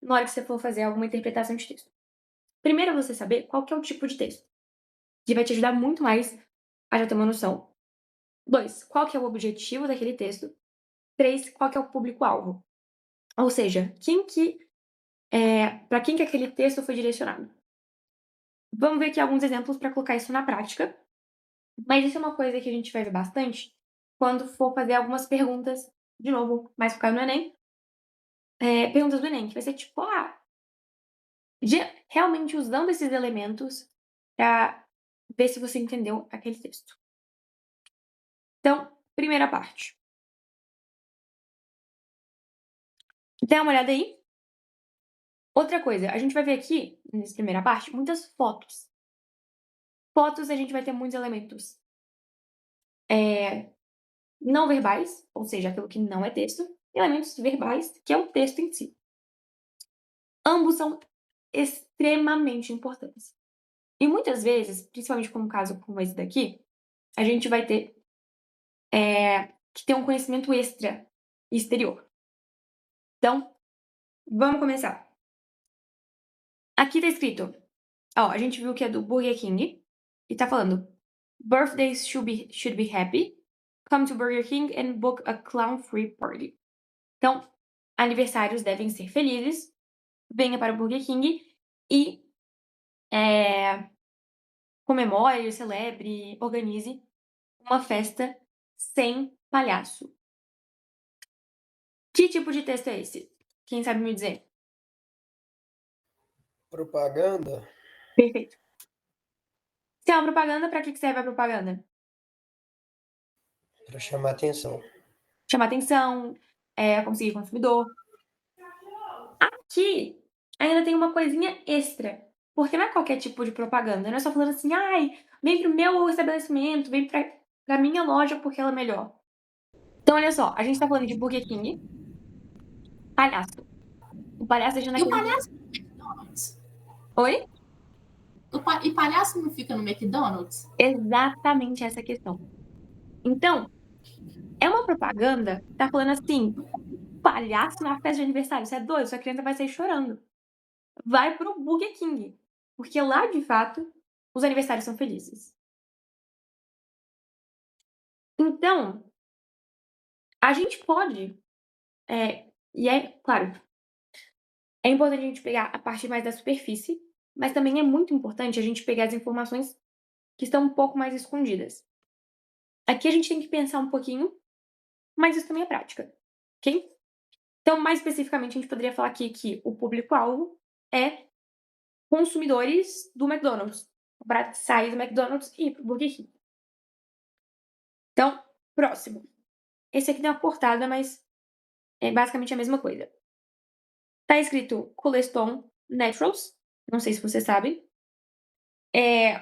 na hora que você for fazer alguma interpretação de texto. Primeiro é você saber qual que é o tipo de texto, que vai te ajudar muito mais a já ter uma noção. 2, qual que é o objetivo daquele texto. 3, qual que é o público-alvo. Ou seja, para quem que aquele texto foi direcionado. Vamos ver aqui alguns exemplos para colocar isso na prática, mas isso é uma coisa que a gente vai ver bastante quando for fazer algumas perguntas, de novo, mais focado no Enem, perguntas do Enem, que vai ser tipo, realmente usando esses elementos para ver se você entendeu aquele texto. Então, primeira parte. Dá uma olhada aí. Outra coisa, a gente vai ver aqui, nessa primeira parte, muitas fotos. Fotos a gente vai ter muitos elementos não verbais, ou seja, aquilo que não é texto, e elementos verbais, que é o texto em si. Ambos são extremamente importantes. E muitas vezes, principalmente como um caso como esse daqui, a gente vai ter que ter um conhecimento extra exterior. Então, vamos começar. Aqui tá escrito, a gente viu que é do Burger King, e tá falando: "Birthdays should be happy. Come to Burger King and book a clown-free party." Então, aniversários devem ser felizes, venha para o Burger King e, comemore, celebre, organize uma festa sem palhaço. Que tipo de texto é esse? Quem sabe me dizer? Propaganda Perfeito. Se é uma propaganda, para que serve a propaganda? para chamar atenção. Chamar atenção, conseguir consumidor. Aqui ainda tem uma coisinha extra, porque não é qualquer tipo de propaganda, não é só falando assim: "Ai, vem para o meu estabelecimento, vem pra minha loja porque ela é melhor". Então olha só, a gente tá falando de Burger King, palhaço. O palhaço deixando E o aquele palhaço no McDonald's? oi? E palhaço não fica no McDonald's? Exatamente essa questão. Então, é uma propaganda que tá falando assim: "Palhaço na festa de aniversário, você é doido? Sua criança vai sair chorando. Vai para o Burger King", porque lá, de fato, os aniversários são felizes. Então, a gente pode, e é claro, é importante a gente pegar a parte mais da superfície, mas também é muito importante a gente pegar as informações que estão um pouco mais escondidas. Aqui a gente tem que pensar um pouquinho, mas isso também é prática, ok? Então, mais especificamente, a gente poderia falar aqui que o público-alvo é consumidores do McDonald's, para sair do McDonald's e ir para o Burger King. Então, próximo. Esse aqui deu uma cortada, mas é basicamente a mesma coisa. Tá escrito Cooleston Naturals, não sei se você sabe. Eh,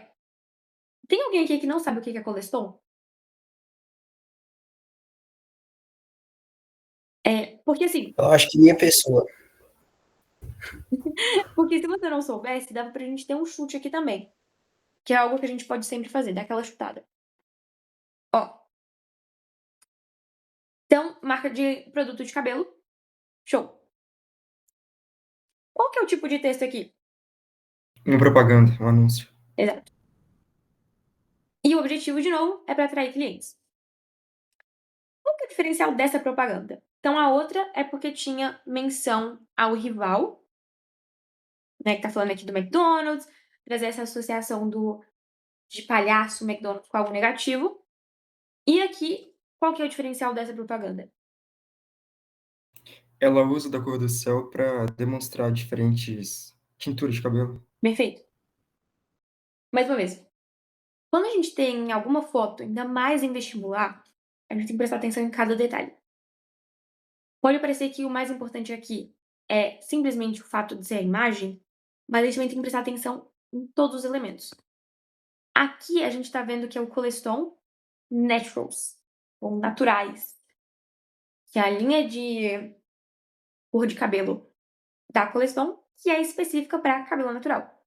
Tem alguém aqui que não sabe o que é Cooleston? Porque assim, Eu acho que minha pessoa. porque se você não soubesse, dava pra gente ter um chute aqui também, que é algo que a gente pode sempre fazer, dar aquela chutada. Ó, então, marca de produto de cabelo, show. Qual que é o tipo de texto aqui? Uma propaganda, um anúncio. Exato. E o objetivo, de novo, é para atrair clientes. Qual que é o diferencial dessa propaganda? Então, a outra é porque tinha menção ao rival, né, que tá falando aqui do McDonald's, trazer essa associação de palhaço McDonald's com algo negativo. E aqui, qual que é o diferencial dessa propaganda? Ela usa da cor do céu para demonstrar diferentes tinturas de cabelo. Perfeito. Mais uma vez, quando a gente tem alguma foto, ainda mais em vestibular, a gente tem que prestar atenção em cada detalhe. Pode parecer que o mais importante aqui é simplesmente o fato de ser a imagem, mas a gente também tem que prestar atenção em todos os elementos. Aqui a gente tá vendo que é o Cooleston Naturals, ou naturais, que é a linha de cor de cabelo da Cooleston, que é específica para cabelo natural.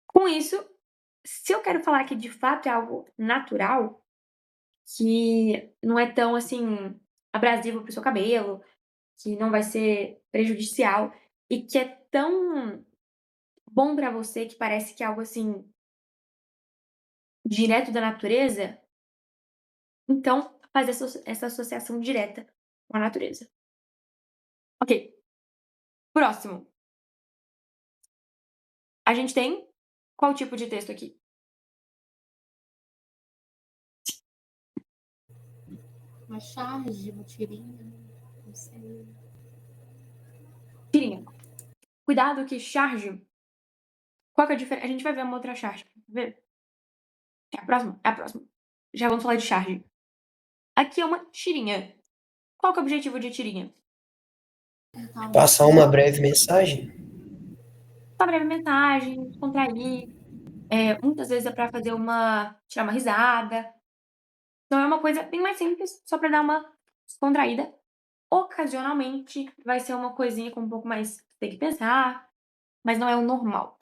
Com isso, se eu quero falar que de fato é algo natural, que não é tão, assim, abrasivo para o seu cabelo, que não vai ser prejudicial e que é tão bom pra você que parece que é algo, assim, direto da natureza, então faz essa associação direta com a natureza. Ok, próximo. A gente tem qual tipo de texto aqui? Uma charge, uma tirinha, não sei. Tirinha. Cuidado que charge, qual que é a diferença? A gente vai ver uma outra charge, ver? É a próxima? É a próxima. Já vamos falar de charge. Aqui é uma tirinha. Qual que é o objetivo de tirinha? Passar uma breve mensagem. Só breve mensagem, descontrair, muitas vezes é pra fazer tirar uma risada. Então é uma coisa bem mais simples, só pra dar uma descontraída. Ocasionalmente vai ser uma coisinha com um pouco mais tem que pensar, mas não é o normal.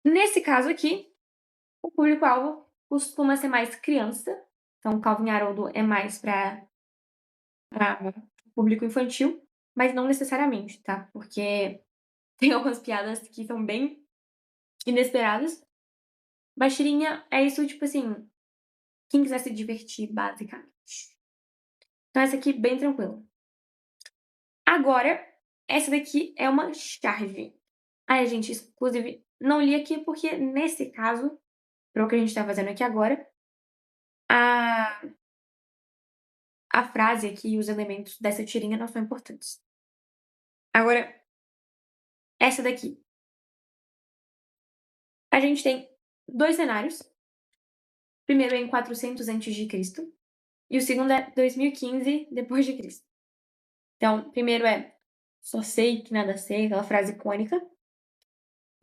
Nesse caso aqui, o público-alvo costuma ser mais criança, então Calvin e Haroldo é mais pra público infantil, mas não necessariamente, tá? Porque tem algumas piadas que são bem inesperadas. Mas tirinha é isso, tipo assim, quem quiser se divertir, basicamente. Então essa aqui, bem tranquila. Agora, essa daqui é uma charge. Ai, gente, inclusive, não li aqui porque, nesse caso, para o que a gente tá fazendo aqui agora, a, a frase aqui e os elementos dessa tirinha não são importantes. Agora, essa daqui. A gente tem 2 cenários. O primeiro é em 400 a.C. e o segundo é 2015 depois de Cristo. Então, o primeiro é só sei que nada sei, aquela frase icônica.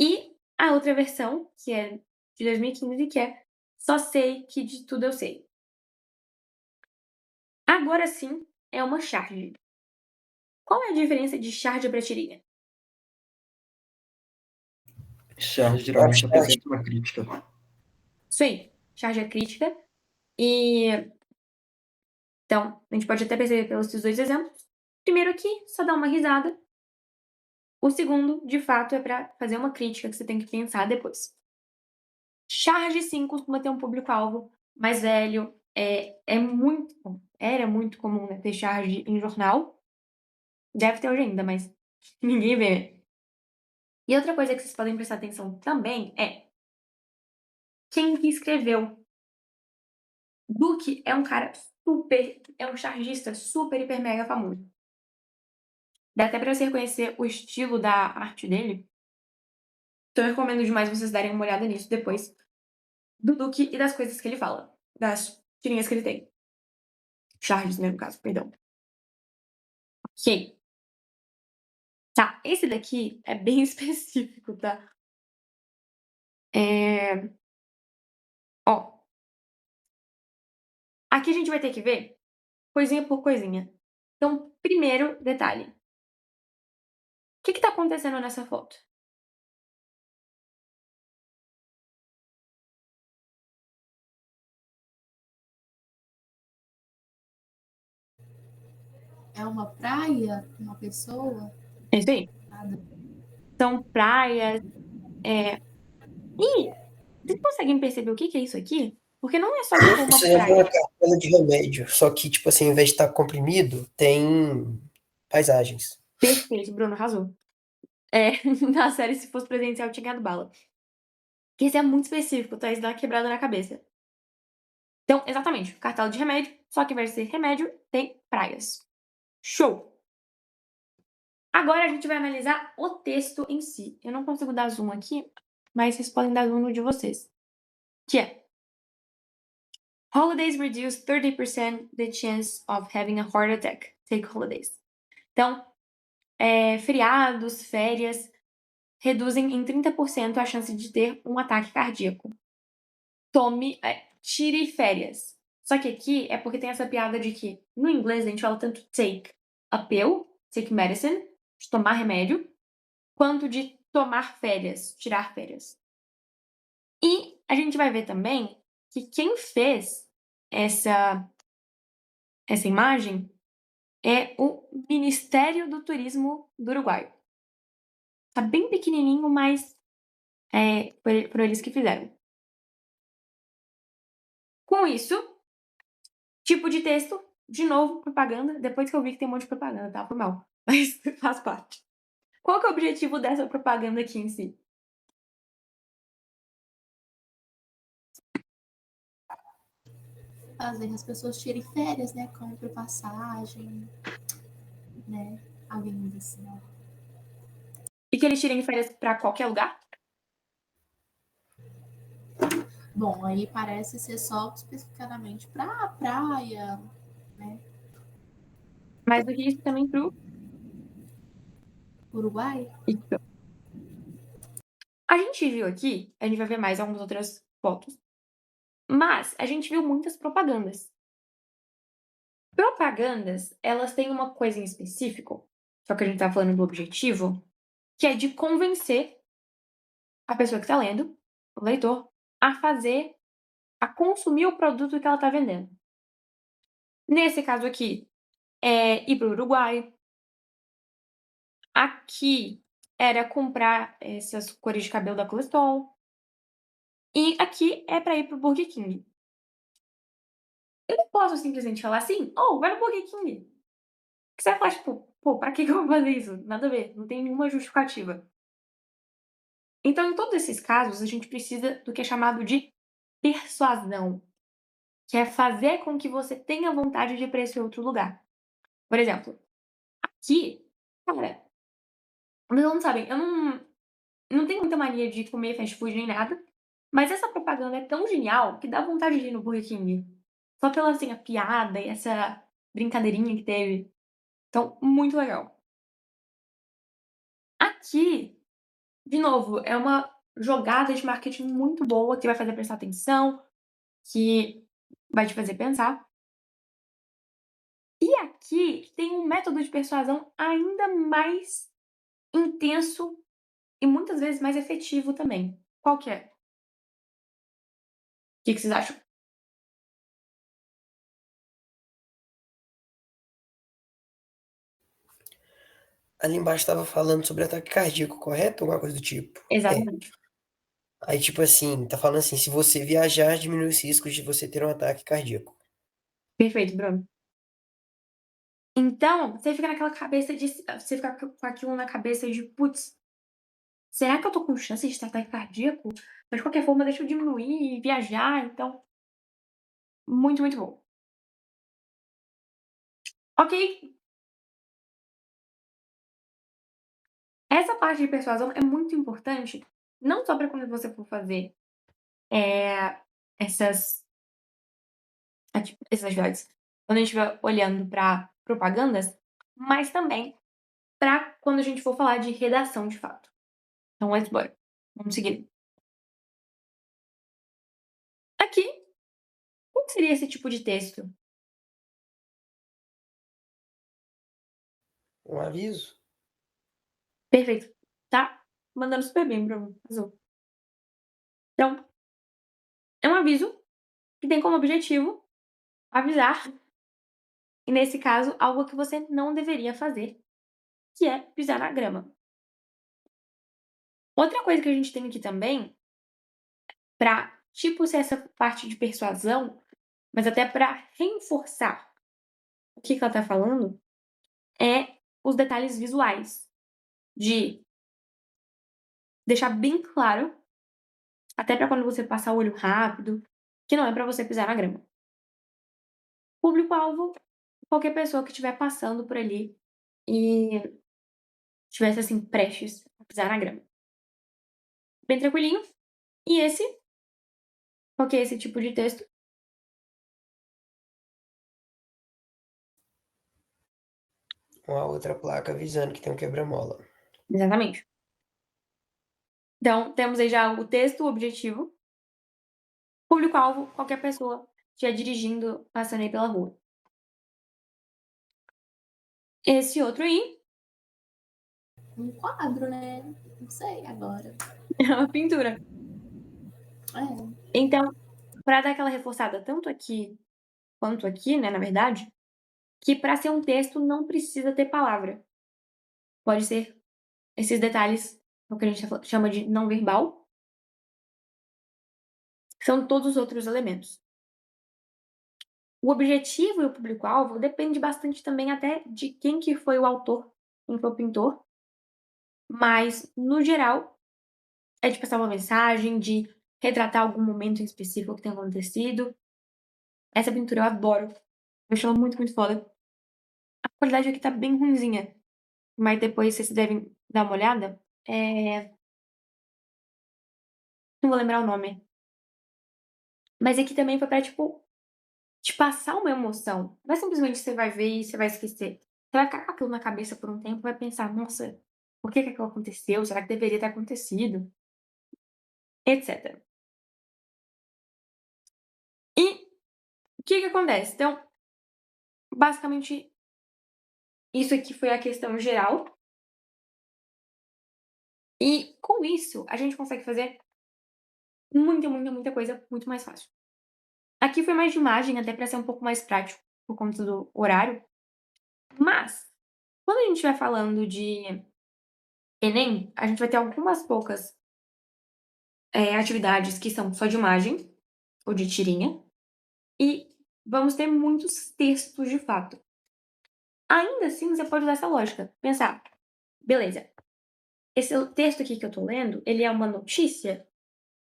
E a outra versão, que é de 2015, que é só sei que de tudo eu sei. Agora sim, é uma charge. Qual é a diferença de charge para tirinha? Charge A geralmente charge, apresenta uma crítica. Isso aí, charge é crítica. E então, a gente pode até perceber pelos dois exemplos. Primeiro aqui, só dá uma risada. O segundo, de fato, é para fazer uma crítica que você tem que pensar depois. Charge sim costuma ter um público-alvo mais velho. Era muito comum, né, ter charge em jornal. Deve ter hoje ainda, mas ninguém vê. E outra coisa que vocês podem prestar atenção também é quem que escreveu. Duque é um cara é um chargista super, hiper, mega famoso. Dá até pra você reconhecer o estilo da arte dele. Então eu recomendo demais vocês darem uma olhada nisso depois. Do Duque e das coisas que ele fala. Das tirinhas que ele tem. Charges, né, no caso, perdão. Ok. Tá, esse daqui é bem específico, tá? Ó, aqui a gente vai ter que ver coisinha por coisinha. Então, primeiro detalhe. O que tá acontecendo nessa foto? É uma praia? Uma pessoa? É isso aí. Nada. São praias. Ih, vocês conseguem perceber o que é isso aqui? Porque não é só, tipo, isso uma é uma praia. cartela de remédio. Só que, tipo assim, ao invés de estar comprimido, tem paisagens. Perfeito, Bruno arrasou. Na série, se fosse presencial, tinha ganhado bala. Porque esse é muito específico, tá? Isso dá uma quebrada na cabeça. Então, exatamente, cartela de remédio, só que ao invés de ser remédio, tem praias. Show! Agora a gente vai analisar o texto em si. Eu não consigo dar zoom aqui, mas vocês podem dar zoom no de vocês. Que é: Holidays reduce 30% the chance of having a heart attack. Take holidays. Então, feriados, férias, reduzem em 30% a chance de ter um ataque cardíaco. Tire férias. Só que aqui é porque tem essa piada de que no inglês a gente fala tanto take a pill, take medicine, de tomar remédio, quanto de tomar férias, tirar férias. E a gente vai ver também que quem fez essa imagem é o Ministério do Turismo do Uruguai. Tá bem pequenininho, mas por eles que fizeram. Com isso, tipo de texto, de novo, propaganda. Depois que eu vi que tem um monte de propaganda, tá? Por mal. Mas faz parte. Qual que é o objetivo dessa propaganda aqui em si? Fazer as pessoas tirem férias, né? Compre passagem, né? Além disso, né? E que eles tirem férias pra qualquer lugar? Bom, aí parece ser só especificadamente pra praia, né? Mais do que isso também pro Uruguai. Então, a gente viu aqui, a gente vai ver mais algumas outras fotos, mas a gente viu muitas propagandas. Propagandas, elas têm uma coisa em específico, só que a gente tá falando do objetivo, que é de convencer a pessoa que tá lendo, o leitor, a consumir o produto que ela tá vendendo. Nesse caso aqui, é ir pro Uruguai. Aqui era comprar essas cores de cabelo da Clestol. E aqui é pra ir pro Burger King. Eu não posso simplesmente falar assim: "Oh, vai no Burger King". Que você vai falar, tipo: "Pô, pra que eu vou fazer isso?". Nada a ver, não tem nenhuma justificativa. Então, em todos esses casos, a gente precisa do que é chamado de persuasão, que é fazer com que você tenha vontade de ir pra esse outro lugar. Por exemplo, aqui, cara, vocês não sabem, eu não tenho muita mania de comer fast food nem nada, mas essa propaganda é tão genial que dá vontade de ir no Burger King. Só pela, assim, a piada e essa brincadeirinha que teve. Então, muito legal. Aqui, de novo, é uma jogada de marketing muito boa que vai fazer prestar atenção, que vai te fazer pensar. E aqui tem um método de persuasão ainda mais intenso e muitas vezes mais efetivo também. Qual que é? O que vocês acham? Ali embaixo estava falando sobre ataque cardíaco, correto? Alguma coisa do tipo. É. Exatamente. Aí, tipo assim, tá falando assim, se você viajar, diminui os riscos de você ter um ataque cardíaco. Perfeito, Bruno. Então, você fica naquela cabeça de. Você fica com aquilo na cabeça de, putz, será que eu tô com chance de ter ataque cardíaco? Mas de qualquer forma, deixa eu diminuir e viajar. Então, muito, muito bom. Ok, essa parte de persuasão é muito importante, não só para quando você for fazer essas, essas atividades, quando a gente estiver olhando para propagandas, mas também para quando a gente for falar de redação de fato. Então, let's bora. Vamos seguir. Aqui, o que seria esse tipo de texto? Um aviso? Perfeito. Tá mandando super bem, Bruno. Azul. Então, é um aviso que tem como objetivo avisar, e nesse caso, algo que você não deveria fazer, que é pisar na grama. Outra coisa que a gente tem aqui também, pra, tipo, ser essa parte de persuasão, mas até pra reforçar o que ela tá falando, é os detalhes visuais. De deixar bem claro, até pra quando você passar o olho rápido, que não é pra você pisar na grama. Público-alvo, qualquer pessoa que estiver passando por ali e estivesse, assim, prestes a pisar na grama. Bem tranquilinho. E esse, qual que é esse tipo de texto? Uma outra placa avisando que tem um quebra-mola. Exatamente. Então, temos aí já o texto, o objetivo. Público-alvo, qualquer pessoa que estiver dirigindo, passando aí pela rua. Esse outro aí Um quadro, né? Não sei agora. é uma pintura. É. Então, para dar aquela reforçada tanto aqui quanto aqui, né, na verdade, que para ser um texto não precisa ter palavra. Pode ser esses detalhes, o que a gente chama de não verbal, são todos os outros elementos. O objetivo e o público-alvo depende bastante também até de quem que foi o autor, quem foi o pintor, mas, no geral, é de passar uma mensagem, de retratar algum momento em específico que tenha acontecido. Essa pintura eu adoro, eu acho ela muito, muito foda. A qualidade aqui tá bem ruinzinha, mas depois vocês devem dar uma olhada. Não vou lembrar o nome. Mas aqui também foi pra, tipo, te passar uma emoção. Não é simplesmente você vai ver e você vai esquecer. Você vai ficar com aquilo na cabeça por um tempo e vai pensar: "Nossa, por que que aquilo aconteceu? Será que deveria ter acontecido?", etcétera. E o que que acontece? Então, basicamente, isso aqui foi a questão geral. E com isso, a gente consegue fazer muita, muita, muita coisa muito mais fácil. Aqui foi mais de imagem, até pra ser um pouco mais prático, por conta do horário. Mas, quando a gente estiver falando de Enem, a gente vai ter algumas poucas, atividades que são só de imagem, ou de tirinha, e vamos ter muitos textos de fato. Ainda assim, você pode usar essa lógica, pensar: "Beleza, esse texto aqui que eu tô lendo, ele é uma notícia?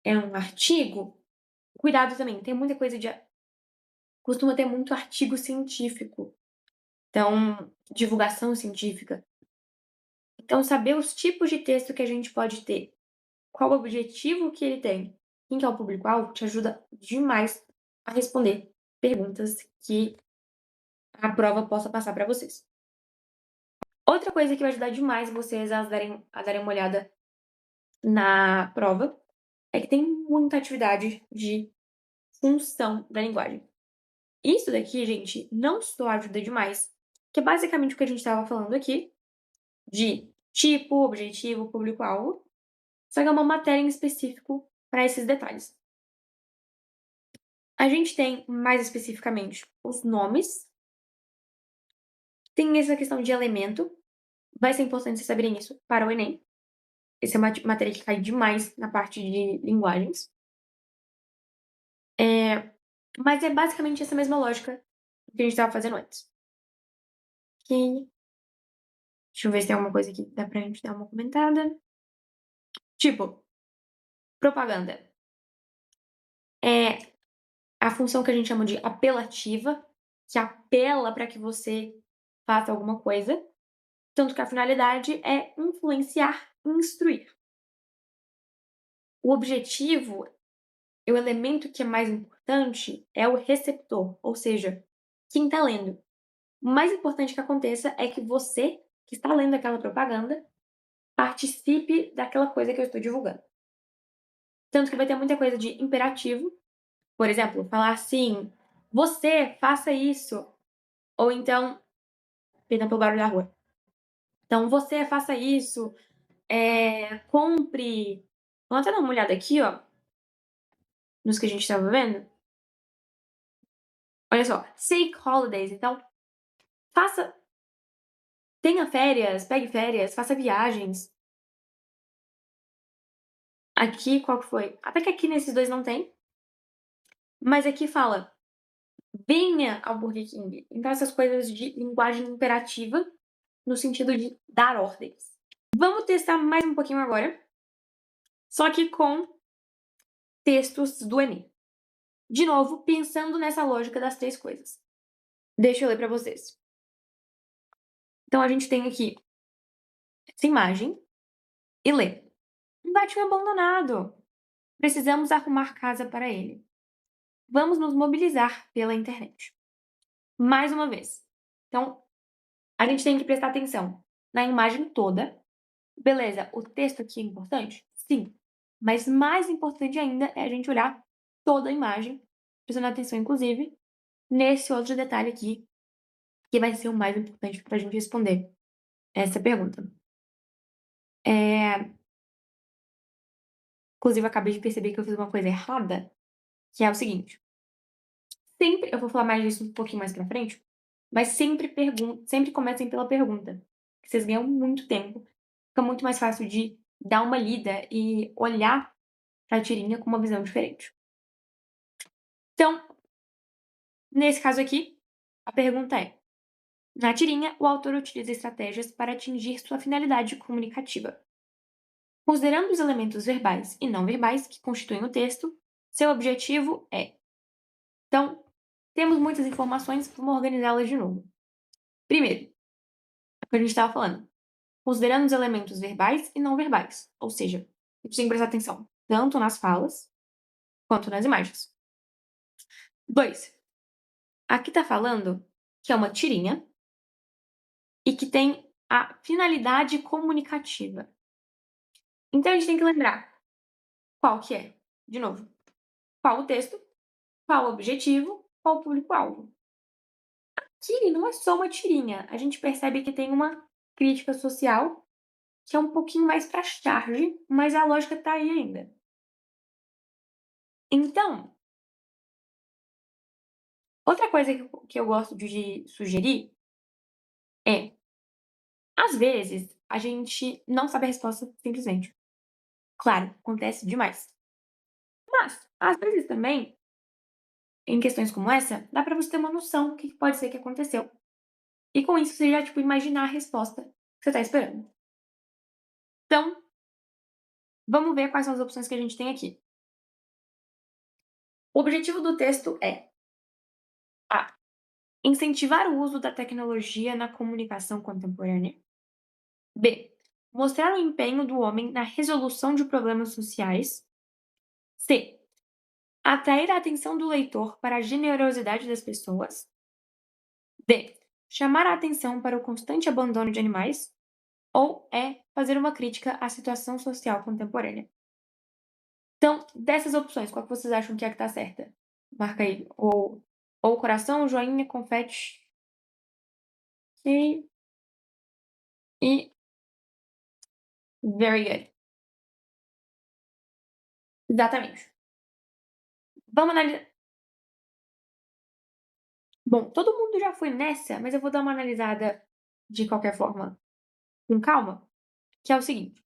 É um artigo?". Cuidado também, tem muita coisa de costuma ter muito artigo científico, então divulgação científica. Então saber os tipos de texto que a gente pode ter, qual o objetivo que ele tem, quem que é o público-alvo, te ajuda demais a responder perguntas que a prova possa passar para vocês. Outra coisa que vai ajudar demais vocês a darem uma olhada na prova, é que tem muita atividade de função da linguagem. Isso daqui, gente, não só ajuda demais, que é basicamente o que a gente estava falando aqui, de tipo, objetivo, público-alvo, só que é uma matéria em específico para esses detalhes. A gente tem, mais especificamente, os nomes, tem essa questão de elemento, vai ser importante vocês saberem isso para o Enem. Essa é uma matéria que cai demais na parte de linguagens. Mas é basicamente essa mesma lógica que a gente estava fazendo antes. Ok. Deixa eu ver se tem alguma coisa aqui que dá pra gente dar uma comentada. Tipo, propaganda. É a função que a gente chama de apelativa, que apela para que você faça alguma coisa, tanto que a finalidade é influenciar e instruir. O objetivo, o elemento que é mais importante é o receptor, ou seja, quem está lendo. O mais importante que aconteça é que você, que está lendo aquela propaganda, participe daquela coisa que eu estou divulgando. Tanto que vai ter muita coisa de imperativo, por exemplo, falar assim: "Você faça isso", ou então, perdão pelo barulho da rua. Então, "Você faça isso, compre". Vamos até dar uma olhada aqui, ó, nos que a gente estava vendo. Olha só, take holidays, então faça tenha férias, pegue férias, faça viagens. Aqui, qual que foi? Até que aqui nesses 2 não tem, mas aqui fala: "Venha ao Burger King". Então essas coisas de linguagem imperativa, no sentido de dar ordens. Vamos testar mais um pouquinho agora, só que com textos do Enem. De novo, pensando nessa lógica das 3 coisas. Deixa eu ler para vocês. Então a gente tem aqui essa imagem e lê: "Um gatinho abandonado. Precisamos arrumar casa para ele. Vamos nos mobilizar pela internet". Mais uma vez. Então, a gente tem que prestar atenção na imagem toda. Beleza, o texto aqui é importante? Sim. Mas mais importante ainda é a gente olhar toda a imagem, prestando atenção, inclusive, nesse outro detalhe aqui, que vai ser o mais importante para a gente responder essa pergunta. Inclusive, eu acabei de perceber que eu fiz uma coisa errada, que é o seguinte: sempre, eu vou falar mais disso um pouquinho mais pra frente, Mas sempre comecem pela pergunta, que vocês ganham muito tempo. Fica muito mais fácil de dar uma lida e olhar para a tirinha com uma visão diferente. Então, nesse caso aqui, a pergunta é: na tirinha, o autor utiliza estratégias para atingir sua finalidade comunicativa. Considerando os elementos verbais e não verbais que constituem o texto, seu objetivo é. Então, temos muitas informações, vamos organizá-las de novo. Primeiro, é o que a gente estava falando. Considerando os elementos verbais e não verbais, ou seja, a gente tem que prestar atenção tanto nas falas quanto nas imagens. 2. Aqui está falando que é uma tirinha e que tem a finalidade comunicativa. Então a gente tem que lembrar qual que é, de novo, qual o texto, qual o objetivo, qual o público-alvo. Aqui não é só uma tirinha, a gente percebe que tem uma crítica social que é um pouquinho mais para charge, mas a lógica está aí ainda. Então, outra coisa que eu gosto de sugerir é, às vezes, a gente não sabe a resposta simplesmente. Claro, acontece demais. Mas, às vezes também, em questões como essa, dá pra você ter uma noção do que pode ser que aconteceu. E com isso, você já, imaginar a resposta que você tá esperando. Então, vamos ver quais são as opções que a gente tem aqui. O objetivo do texto é A. Incentivar o uso da tecnologia na comunicação contemporânea. B. Mostrar o empenho do homem na resolução de problemas sociais. C. Atrair a atenção do leitor para a generosidade das pessoas. D. Chamar a atenção para o constante abandono de animais. Ou E. Fazer uma crítica à situação social contemporânea. Então, dessas opções, qual que vocês acham que é a que tá certa? Marca aí. Ou coração, joinha, confete. Ok. E very good. Exatamente. Vamos analisar. Bom, todo mundo já foi nessa, mas eu vou dar uma analisada de qualquer forma, com calma, que é o seguinte.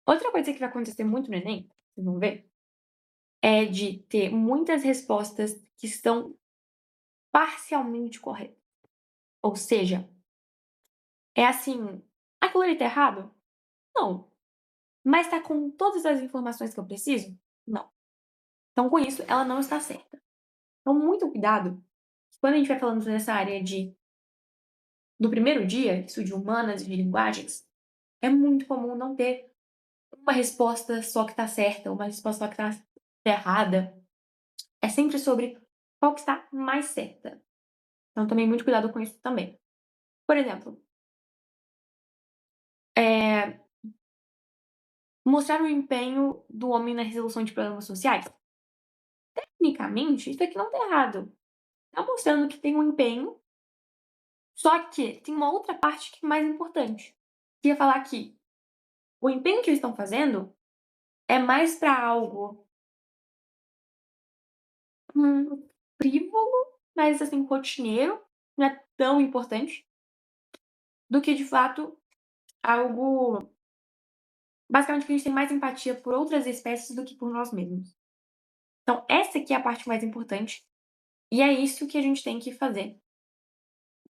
Outra coisa que vai acontecer muito no Enem, vocês vão ver, é de ter muitas respostas que estão parcialmente corretas. Ou seja, é assim, aquilo ali tá errado? Não. Mas tá com todas as informações que eu preciso? Não. Então, com isso, ela não está certa. Então, muito cuidado. Quando a gente vai falando nessa área do primeiro dia, isso de humanas e de linguagens, é muito comum não ter uma resposta só que tá certa, uma resposta só que tá errada. É sempre sobre qual que está mais certa. Então, tomei muito cuidado com isso também. Por exemplo, mostrar o empenho do homem na resolução de problemas sociais. Tecnicamente, isso aqui não tá errado. Tá mostrando que tem um empenho, só que tem uma outra parte que é mais importante. Queria falar que o empenho que eles estão fazendo é mais para algo frívolo, mas assim, rotineiro, não é tão importante, do que de fato algo. Basicamente, que a gente tem mais empatia por outras espécies do que por nós mesmos. Então, essa aqui é a parte mais importante. E é isso que a gente tem que fazer.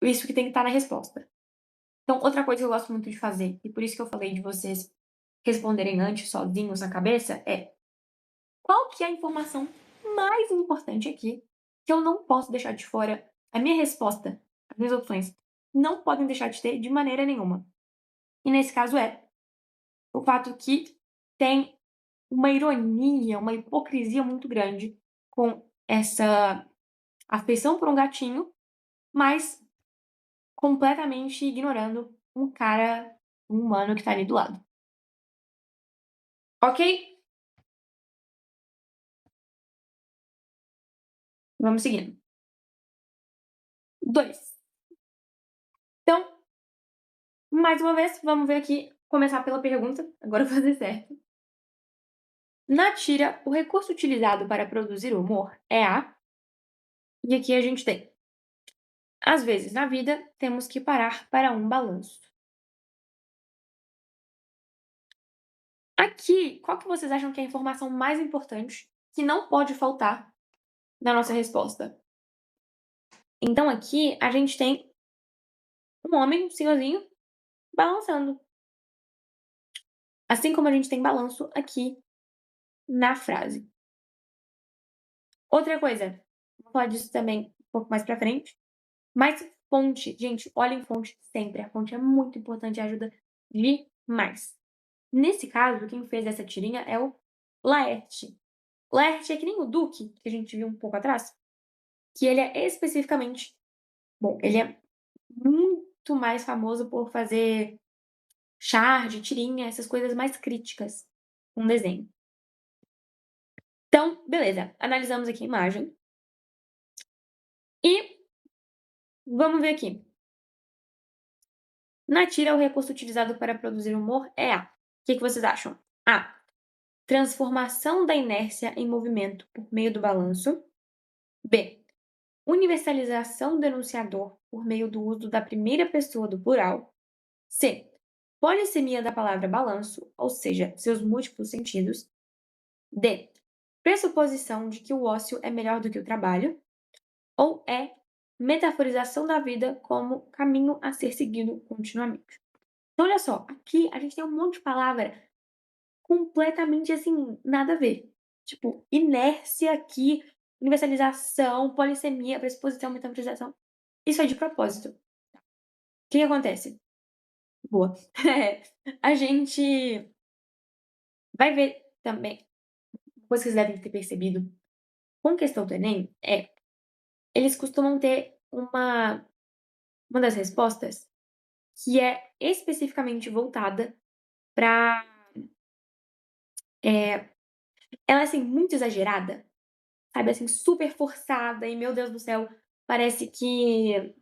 Isso que tem que estar na resposta. Então, outra coisa que eu gosto muito de fazer, e por isso que eu falei de vocês responderem antes sozinhos na cabeça, é qual que é a informação mais importante aqui que eu não posso deixar de fora? A minha resposta, as minhas opções, não podem deixar de ter de maneira nenhuma. E nesse caso é o fato que tem uma ironia, uma hipocrisia muito grande com essa afeição por um gatinho, mas completamente ignorando um cara, um humano que tá ali do lado. Ok? Vamos seguindo. 2. Então, mais uma vez, vamos ver aqui, começar pela pergunta, agora eu vou fazer certo. Na tira, o recurso utilizado para produzir humor é a... E aqui a gente tem Às vezes, na vida, temos que parar para um balanço. Aqui, qual que vocês acham que é a informação mais importante que não pode faltar na nossa resposta? Então, aqui, a gente tem um homem, um senhorzinho, balançando. Assim como a gente tem balanço aqui na frase. Outra coisa, vou falar disso também um pouco mais pra frente, mas fonte, gente, olhem fonte sempre. A fonte é muito importante e ajuda demais. Nesse caso, quem fez essa tirinha é o Laerte. Laerte é que nem o Duque, que a gente viu um pouco atrás, que ele é especificamente, bom, ele é muito mais famoso por fazer charge, tirinha, essas coisas mais críticas com desenho. Então, beleza, analisamos aqui a imagem. E vamos ver aqui. Na tira, o recurso utilizado para produzir humor é A. O que vocês acham? A. Transformação da inércia em movimento por meio do balanço. B. Universalização do enunciador por meio do uso da primeira pessoa do plural. C. Polissemia da palavra balanço, ou seja, seus múltiplos sentidos. D. Pressuposição de que o ócio é melhor do que o trabalho. Ou E. Metaforização da vida como caminho a ser seguido continuamente. Então, olha só, aqui a gente tem um monte de palavra completamente assim, nada a ver. Tipo, inércia aqui, universalização, polissemia, pressuposição, metaforização. Isso é de propósito. O que acontece? Boa. A gente vai ver também, uma coisa que vocês devem ter percebido com questão do Enem é, eles costumam ter uma das respostas que é especificamente voltada para ela é, assim, muito exagerada, sabe, assim, super forçada e, meu Deus do céu, parece que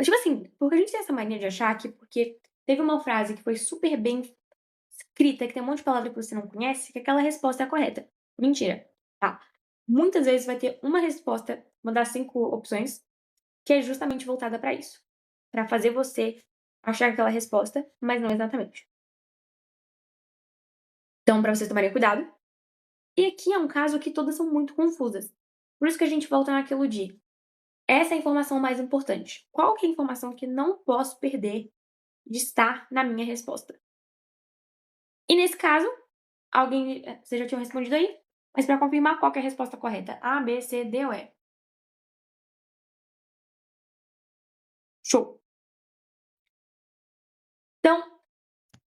tipo assim, porque a gente tem essa mania de achar que porque teve uma frase que foi super bem escrita, que tem um monte de palavra que você não conhece, que aquela resposta é a correta. Mentira, tá? Muitas vezes vai ter uma resposta, uma das 5 opções, que é justamente voltada para isso, para fazer você achar aquela resposta, mas não exatamente. Então, para vocês tomarem cuidado. E aqui é um caso que todas são muito confusas. Por isso que a gente volta naquilo de essa é a informação mais importante. Qual que é a informação que não posso perder de estar na minha resposta? E nesse caso, vocês já tinham respondido aí? Mas para confirmar, qual que é a resposta correta? A, B, C, D ou E? Show! Então,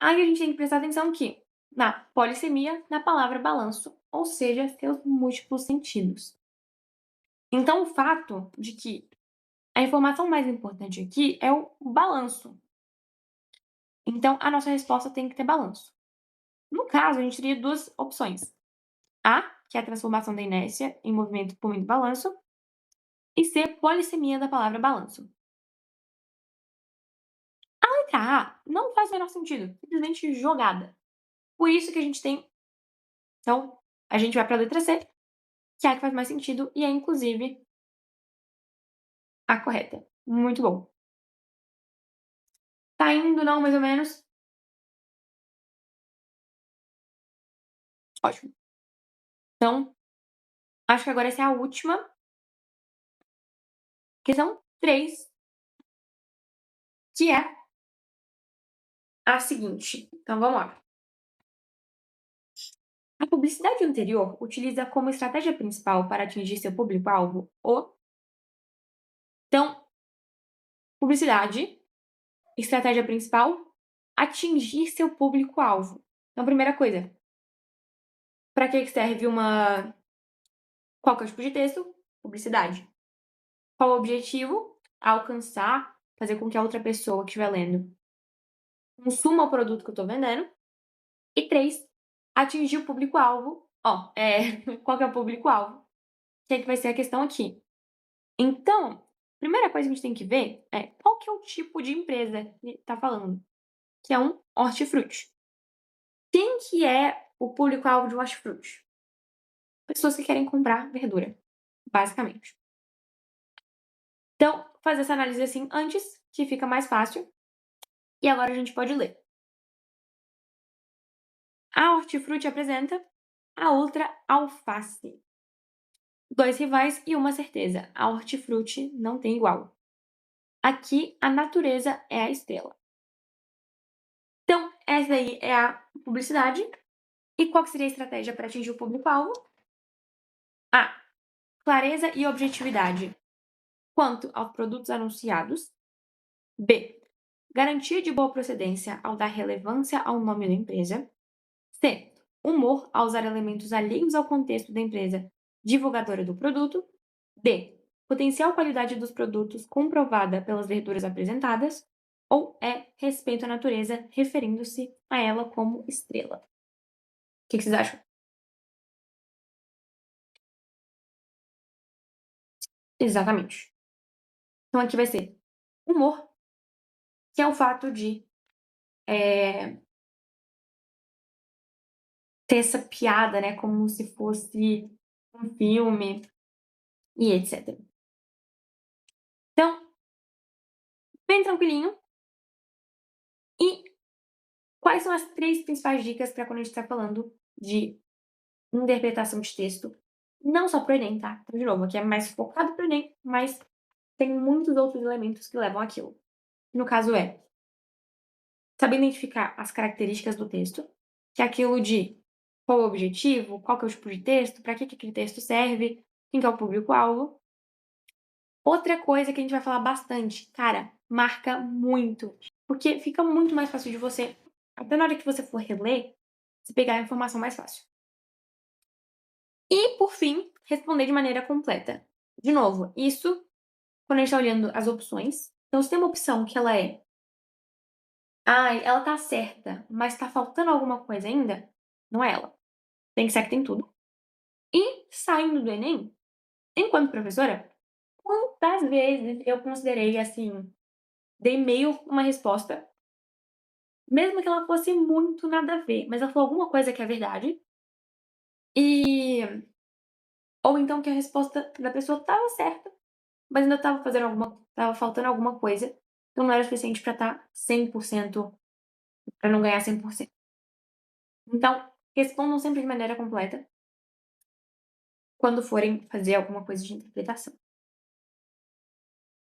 aí a gente tem que prestar atenção que na polissemia, na palavra balanço, ou seja, seus múltiplos sentidos. Então, o fato de que a informação mais importante aqui é o balanço. Então, a nossa resposta tem que ter balanço. No caso, a gente teria duas opções. A, que é a transformação da inércia em movimento por meio do balanço, e C, polissemia da palavra balanço. A letra A não faz o menor sentido, simplesmente jogada. Por isso que a gente tem. Então, a gente vai para a letra C, que é a que faz mais sentido e é, inclusive, a correta. Muito bom. Tá indo, não, mais ou menos? Ótimo. Então, acho que agora essa é a última. Questão 3, que é a seguinte. Então, vamos lá. A publicidade anterior utiliza como estratégia principal para atingir seu público-alvo o. Então, publicidade, estratégia principal, atingir seu público-alvo. Então, primeira coisa, para que serve uma. Qual que é o tipo de texto? Publicidade. Qual o objetivo? Alcançar, fazer com que a outra pessoa que estiver lendo consuma o produto que eu estou vendendo. E 3, atingir o público-alvo. Qual que é o público-alvo? Que é que vai ser a questão aqui. Então, primeira coisa que a gente tem que ver é qual que é o tipo de empresa que está falando, que é um hortifruti. Quem que é o público-alvo de um hortifruti? Pessoas que querem comprar verdura, basicamente. Então, fazer essa análise assim antes, que fica mais fácil. E agora a gente pode ler. A Hortifruti apresenta a outra alface. 2 rivais e uma certeza. A Hortifruti não tem igual. Aqui, a natureza é a estrela. Então, essa aí é a publicidade. E qual que seria a estratégia para atingir o público-alvo? A. Clareza e objetividade quanto aos produtos anunciados. B. Garantia de boa procedência ao dar relevância ao nome da empresa. C. Humor ao usar elementos alheios ao contexto da empresa divulgadora do produto. D. Potencial qualidade dos produtos comprovada pelas verduras apresentadas. Ou E. Respeito à natureza, referindo-se a ela como estrela. O que vocês acham? Exatamente. Então aqui vai ser humor, que é o fato de ter essa piada, né, como se fosse um filme e etc. Então, bem tranquilinho. E quais são as 3 principais dicas para quando a gente está falando de interpretação de texto? Não só para o Enem, tá? Então, de novo, aqui é mais focado para o Enem, mas tem muitos outros elementos que levam àquilo. No caso é saber identificar as características do texto, que é aquilo de qual é o objetivo, qual que é o tipo de texto, para que aquele texto serve, quem que é o público-alvo. Outra coisa que a gente vai falar bastante, cara, marca muito, porque fica muito mais fácil de você, até na hora que você for reler, você pegar a informação mais fácil. E, por fim, responder de maneira completa. De novo, isso quando a gente está olhando as opções. Então, se tem uma opção que ela é ela tá certa, mas tá faltando alguma coisa ainda, não é ela. Tem que ser a que tem tudo. E, saindo do Enem, enquanto professora, quantas vezes eu considerei, assim, dei meio uma resposta, mesmo que ela fosse muito nada a ver, mas ela falou alguma coisa que é verdade, e ou então que a resposta da pessoa estava certa, mas ainda estava faltando alguma coisa, então não era suficiente para estar 100%, para não ganhar 100%. Então, respondam sempre de maneira completa quando forem fazer alguma coisa de interpretação.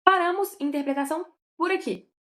Paramos interpretação por aqui.